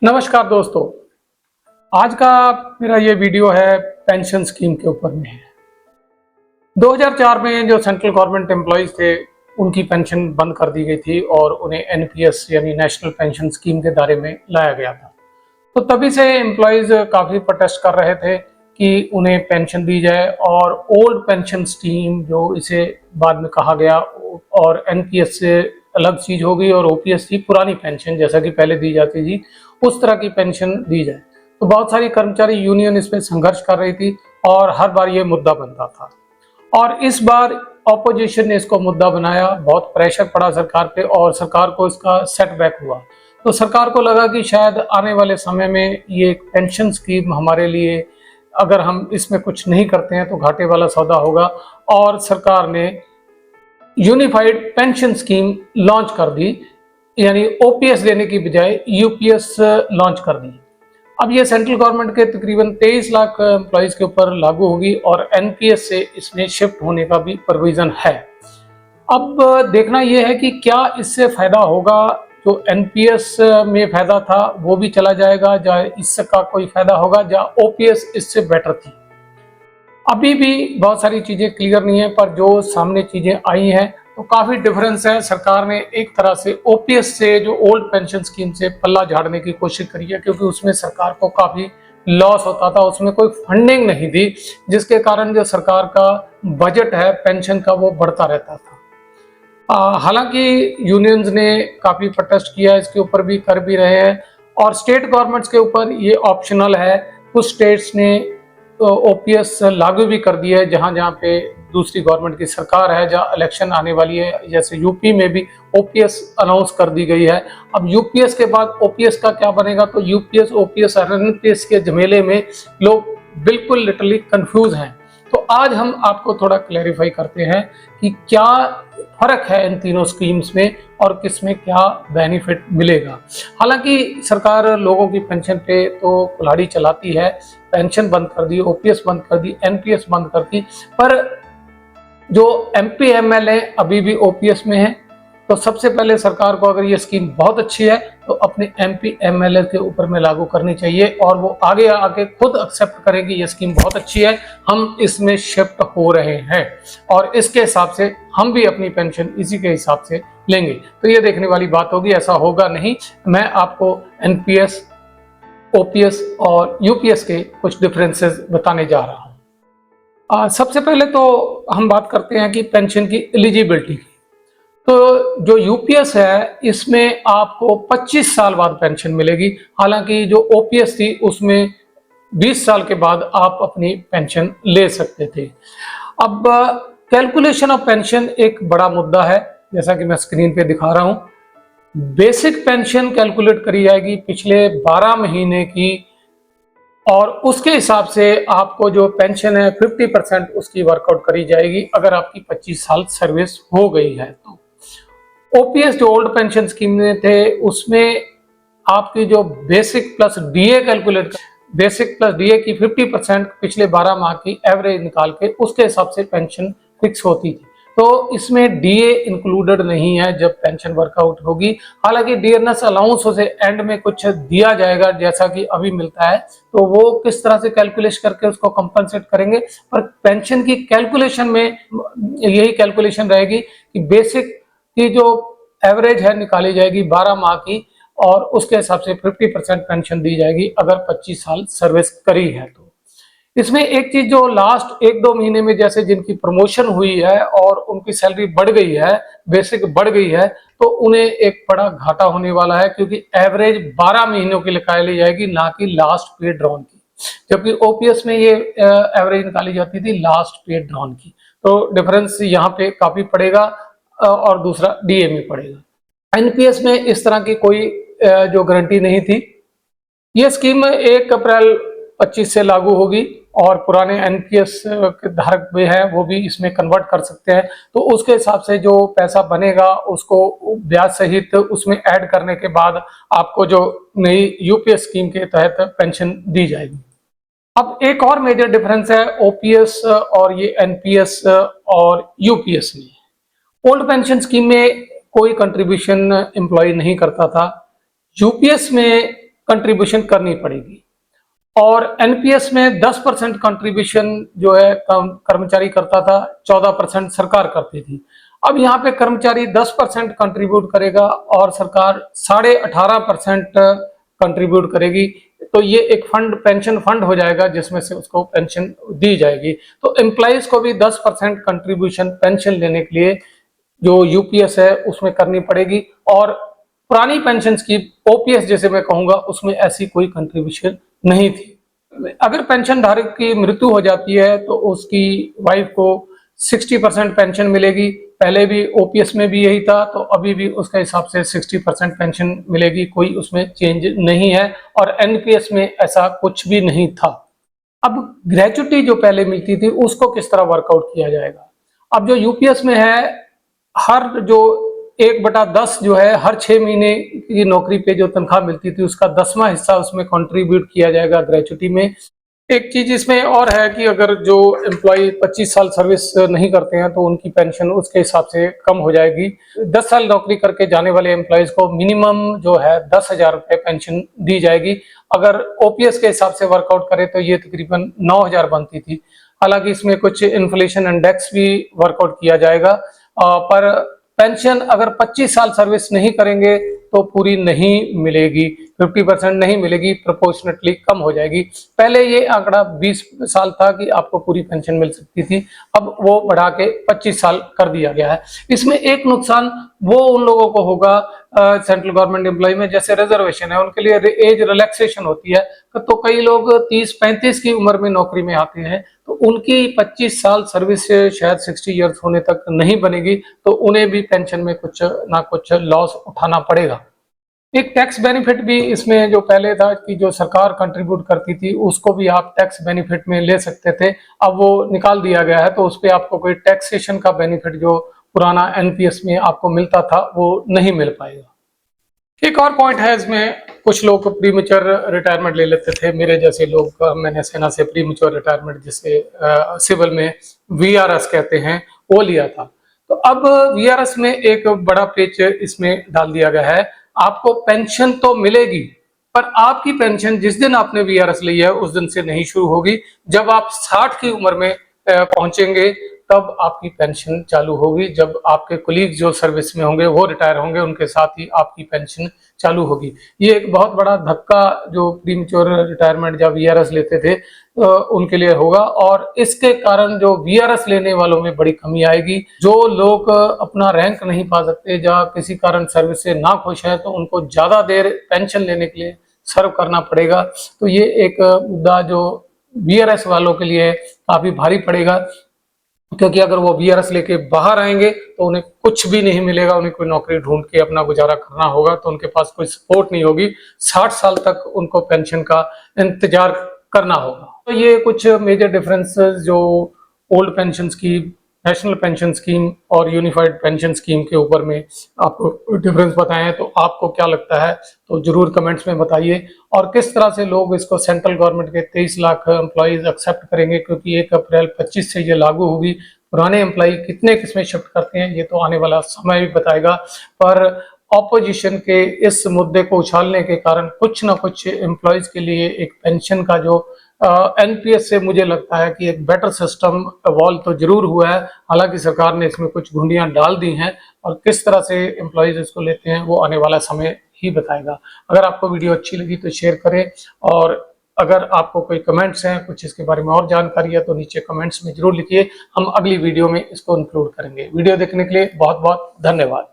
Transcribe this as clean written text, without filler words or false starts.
नमस्कार दोस्तों, आज का मेरा ये वीडियो है पेंशन स्कीम के ऊपर में है। 2004 में जो सेंट्रल गवर्नमेंट एम्प्लॉइज थे उनकी पेंशन बंद कर दी गई थी और उन्हें एनपीएस यानी नेशनल पेंशन स्कीम के दायरे में लाया गया था। तो तभी से एम्प्लॉइज काफ़ी प्रोटेस्ट कर रहे थे कि उन्हें पेंशन दी जाए और ओल्ड पेंशन स्कीम जो इसे बाद में कहा गया और एनपीएस से अलग चीज़ हो गई और ओपीएस थी पुरानी पेंशन जैसा कि पहले दी जाती थी उस तरह की पेंशन दी जाए। तो बहुत सारी कर्मचारी यूनियन इस पर संघर्ष कर रही थी और हर बार ये मुद्दा बनता था और इस बार ऑपोजिशन ने इसको मुद्दा बनाया, बहुत प्रेशर पड़ा सरकार पे और सरकार को इसका सेटबैक हुआ। तो सरकार को लगा कि शायद आने वाले समय में ये पेंशन स्कीम हमारे लिए अगर हम इसमें कुछ नहीं करते हैं तो घाटे वाला सौदा होगा और सरकार ने यूनिफाइड पेंशन स्कीम लॉन्च कर दी, यानी ओपीएस देने की बजाय यूपीएस लॉन्च कर दी। अब ये सेंट्रल गवर्नमेंट के तकरीबन 23 लाख एम्प्लॉइज के ऊपर लागू होगी और एनपीएस से इसमें शिफ्ट होने का भी प्रोविजन है। अब देखना यह है कि क्या इससे फायदा होगा, जो एनपीएस में फायदा था वो भी चला जाएगा, या इसका कोई फायदा होगा, या ओपीएस इससे बेटर थी। अभी भी बहुत सारी चीजें क्लियर नहीं है, पर जो सामने चीजें आई हैं तो काफी डिफरेंस है। सरकार ने एक तरह से ओपीएस से जो ओल्ड पेंशन स्कीम से पल्ला झाड़ने की कोशिश करी है, क्योंकि उसमें सरकार को काफी लॉस होता था, उसमें कोई फंडिंग नहीं थी, जिसके कारण जो सरकार का बजट है पेंशन का वो बढ़ता रहता था। हालांकि यूनियंस ने काफी प्रोटेस्ट किया, इसके ऊपर भी कर भी रहे हैं और स्टेट गवर्नमेंट्स के ऊपर ये ऑप्शनल है। कुछ स्टेट्स ने ओपीएस लागू भी कर दिया है जहां जहां पे दूसरी गवर्नमेंट की सरकार है, जहां इलेक्शन आने वाली है, जैसे यूपी में भी ओपीएस अनाउंस कर दी गई है। अब यूपीएस के बाद ओपीएस का क्या बनेगा, तो यूपीएस ओपीएस और एनपीएस के झमेले में लोग बिल्कुल लिटरली कंफ्यूज हैं। तो आज हम आपको थोड़ा क्लैरिफाई करते हैं कि क्या फर्क है इन तीनों स्कीम्स में और किसमें क्या बेनिफिट मिलेगा। हालांकि सरकार लोगों की पेंशन पे तो कुल्हाड़ी चलाती है, पेंशन बंद कर दी, ओपीएस बंद कर दी, एनपीएस बंद कर दी, पर जो एमपी एमएलए अभी भी ओपीएस में है। तो सबसे पहले सरकार को अगर ये स्कीम बहुत अच्छी है तो अपने एमपी एमएलए के ऊपर में लागू करनी चाहिए और वो आगे आके खुद एक्सेप्ट करें कि ये स्कीम बहुत अच्छी है, हम इसमें शिफ्ट हो रहे हैं और इसके हिसाब से हम भी अपनी पेंशन इसी के हिसाब से लेंगे। तो ये देखने वाली बात होगी, ऐसा होगा नहीं। मैं आपको एनपीएस, ओपीएस और यूपीएस के कुछ डिफरेंसेस बताने जा रहा हूँ। सबसे पहले तो हम बात करते हैं कि पेंशन की एलिजिबिलिटी की। तो जो यूपीएस है इसमें आपको 25 साल बाद पेंशन मिलेगी, हालांकि जो ओपीएस थी उसमें 20 साल के बाद आप अपनी पेंशन ले सकते थे। अब कैलकुलेशन ऑफ पेंशन एक बड़ा मुद्दा है, जैसा कि मैं स्क्रीन पे दिखा रहा हूँ। बेसिक पेंशन कैलकुलेट करी जाएगी पिछले 12 महीने की और उसके हिसाब से आपको जो पेंशन है 50% उसकी वर्कआउट करी जाएगी अगर आपकी 25 साल सर्विस हो गई है। तो ओपीएस जो ओल्ड पेंशन स्कीम में थे उसमें आपकी जो basic plus DA calculate, basic plus DA की 50% पिछले 12 माह की एवरेज निकाल के उसके हिसाब से पेंशन फिक्स होती थी। तो इसमें डीए इंक्लूडेड नहीं है जब पेंशन वर्कआउट होगी। हालांकि डियरनेस अलाउंस से एंड में कुछ दिया जाएगा जैसा कि अभी मिलता है, तो वो किस तरह से कैलकुलेट करके उसको कंपनसेट करेंगे, पर पेंशन की कैलकुलेशन में यही कैलकुलेशन रहेगी कि बेसिक की जो एवरेज है निकाली जाएगी 12 माह की और उसके हिसाब से 50% पेंशन दी जाएगी अगर 25 साल सर्विस करी है। तो इसमें एक चीज जो लास्ट 1-2 महीने में जैसे जिनकी प्रमोशन हुई है और उनकी सैलरी बढ़ गई है, बेसिक बढ़ गई है, तो उन्हें एक बड़ा घाटा होने वाला है, क्योंकि एवरेज 12 महीनों की निकाली जाएगी ना कि लास्ट पे ड्रॉन की, जबकि ओपीएस में ये एवरेज निकाली जाती थी लास्ट पे ड्रॉन की। तो डिफरेंस यहाँ पे काफी पड़ेगा और दूसरा डीए में पड़ेगा। एनपीएस में इस तरह की कोई जो गारंटी नहीं थी। ये स्कीम 1 अप्रैल 25 से लागू होगी और पुराने एनपीएस के धारक भी हैं वो भी इसमें कन्वर्ट कर सकते हैं। तो उसके हिसाब से जो पैसा बनेगा उसको ब्याज सहित उसमें ऐड करने के बाद आपको जो नई यूपीएस स्कीम के तहत पेंशन दी जाएगी। अब एक और मेजर डिफरेंस है ओपीएस और ये एनपीएस और यूपीएस में। ओल्ड पेंशन स्कीम में कोई कंट्रीब्यूशन एम्प्लॉय नहीं करता था। यूपीएस में कंट्रीब्यूशन करनी पड़ेगी। और एनपीएस में 10% कंट्रीब्यूशन जो है कर्मचारी करता था, 14% सरकार करती थी। अब यहाँ पे कर्मचारी 10% कंट्रीब्यूट करेगा और सरकार 18.5% कंट्रीब्यूट करेगी। तो ये एक फंड, पेंशन फंड हो जाएगा जिसमें से उसको पेंशन दी जाएगी। तो एम्प्लॉइज को भी 10% कंट्रीब्यूशन पेंशन लेने के लिए जो यूपीएस है उसमें करनी पड़ेगी। और पुरानी पेंशन स्कीम ओपीएस जैसे मैं कहूंगा उसमें ऐसी कोई कंट्रीब्यूशन नहीं थी। अगर पेंशन धारक की मृत्यु हो जाती है तो उसकी वाइफ को 60% पेंशन मिलेगी। पहले भी ओपीएस में भी यही था, तो अभी भी उसके हिसाब से 60% पेंशन मिलेगी, कोई उसमें चेंज नहीं है। और एनपीएस में ऐसा कुछ भी नहीं था। अब ग्रेच्युटी जो पहले मिलती थी उसको किस तरह वर्कआउट किया जाएगा। अब जो यूपीएस में है, हर जो 1/10 जो है, हर 6 महीने की नौकरी पे जो तनख्वाह मिलती थी उसका 10वां हिस्सा उसमें कंट्रीब्यूट किया जाएगा ग्रेच्युटी में। एक चीज इसमें और है कि अगर जो एम्प्लॉय 25 साल सर्विस नहीं करते हैं तो उनकी पेंशन उसके हिसाब से कम हो जाएगी। 10 साल नौकरी करके जाने वाले एम्प्लॉयज को मिनिमम जो है 10,000 रुपये पेंशन दी जाएगी। अगर ओपीएस के हिसाब से वर्कआउट करें तो ये तकरीबन 9,000 बनती थी। हालांकि इसमें कुछ इन्फ्लेशन इंडेक्स भी वर्कआउट किया जाएगा, पर पेंशन अगर 25 साल सर्विस नहीं करेंगे तो पूरी नहीं मिलेगी, 50% नहीं मिलेगी, प्रोपोर्शनेटली कम हो जाएगी। पहले ये आंकड़ा 20 साल था कि आपको पूरी पेंशन मिल सकती थी, अब वो बढ़ा के 25 साल कर दिया गया है। इसमें एक नुकसान वो उन लोगों को होगा सेंट्रल गवर्नमेंट एम्प्लॉय में, जैसे रिजर्वेशन है उनके लिए एज रिलैक्सेशन होती है। तो कई लोग 30-35 की उम्र में नौकरी में आते हैं तो उनकी 25 साल सर्विस शायद 60 ईयर्स होने तक नहीं बनेगी, तो उन्हें भी पेंशन में कुछ ना कुछ लॉस उठाना पड़ेगा। एक टैक्स बेनिफिट भी इसमें जो पहले था कि जो सरकार कंट्रीब्यूट करती थी उसको भी आप टैक्स बेनिफिट में ले सकते थे, अब वो निकाल दिया गया है। तो उस पर आपको कोई टैक्सेशन का बेनिफिट जो पुराना एनपीएस में आपको मिलता था वो नहीं मिल पाएगा। एक और पॉइंट है इसमें, कुछ लोग प्रीमेच्योर रिटायरमेंट ले लेते थे, मेरे जैसे लोग, मैंने सेना से प्रीमेच्योर रिटायरमेंट जिसे सिविल में वीआरएस कहते हैं वो लिया था। तो अब वीआरएस में एक बड़ा पेच इसमें डाल दिया गया है, आपको पेंशन तो मिलेगी पर आपकी पेंशन जिस दिन आपने वीआरएस ली है उस दिन से नहीं शुरू होगी। जब आप 60 की उम्र में पहुंचेंगे तब आपकी पेंशन चालू होगी। जब आपके कोलीग जो सर्विस में होंगे वो रिटायर होंगे उनके साथ ही आपकी पेंशन चालू होगी। ये एक बहुत बड़ा धक्का जो प्रीमेच्योर रिटायरमेंट जब वीआरएस लेते थे उनके लिए होगा, और इसके कारण जो वीआरएस लेने वालों में बड़ी कमी आएगी। जो लोग अपना रैंक नहीं पा सकते या किसी कारण सर्विस से ना खुश है तो उनको ज्यादा देर पेंशन लेने के लिए सर्व करना पड़ेगा। तो ये एक मुद्दा जो वीआरएस वालों के लिए काफी भारी पड़ेगा, क्योंकि अगर वो वीआरएस लेके बाहर आएंगे तो उन्हें कुछ भी नहीं मिलेगा, उन्हें कोई नौकरी ढूंढ के अपना गुजारा करना होगा, तो उनके पास कोई सपोर्ट नहीं होगी। 60 साल तक उनको पेंशन का इंतजार करना होगा। तो ये कुछ मेजर डिफरेंसेस जो old pension scheme, national pension scheme और यूनिफाइड पेंशन स्कीम के ऊपर में आपको डिफरेंस बताए हैं। तो आपको क्या लगता है तो जरूर कमेंट्स में बताइए, और किस तरह से लोग इसको सेंट्रल गवर्नमेंट के 23 लाख एम्प्लॉयज एक्सेप्ट करेंगे, क्योंकि 1 अप्रैल 25 से ये लागू होगी। पुराने एम्प्लॉय कितने किसमें शिफ्ट करते हैं ये तो आने वाला समय भी बताएगा। पर ऑपोजिशन के इस मुद्दे को उछालने के कारण कुछ ना कुछ एम्प्लॉयज के लिए एक पेंशन का जो एनपीएस से मुझे लगता है कि एक बेटर सिस्टम इवॉल्व तो जरूर हुआ है। हालांकि सरकार ने इसमें कुछ घुंडियां डाल दी हैं, और किस तरह से एम्प्लॉयज इसको लेते हैं वो आने वाला समय ही बताएगा। अगर आपको वीडियो अच्छी लगी तो शेयर करें, और अगर आपको कोई कमेंट्स हैं, कुछ इसके बारे में और जानकारी है तो नीचे कमेंट्स में जरूर लिखिए, हम अगली वीडियो में इसको इंक्लूड करेंगे। वीडियो देखने के लिए बहुत बहुत धन्यवाद।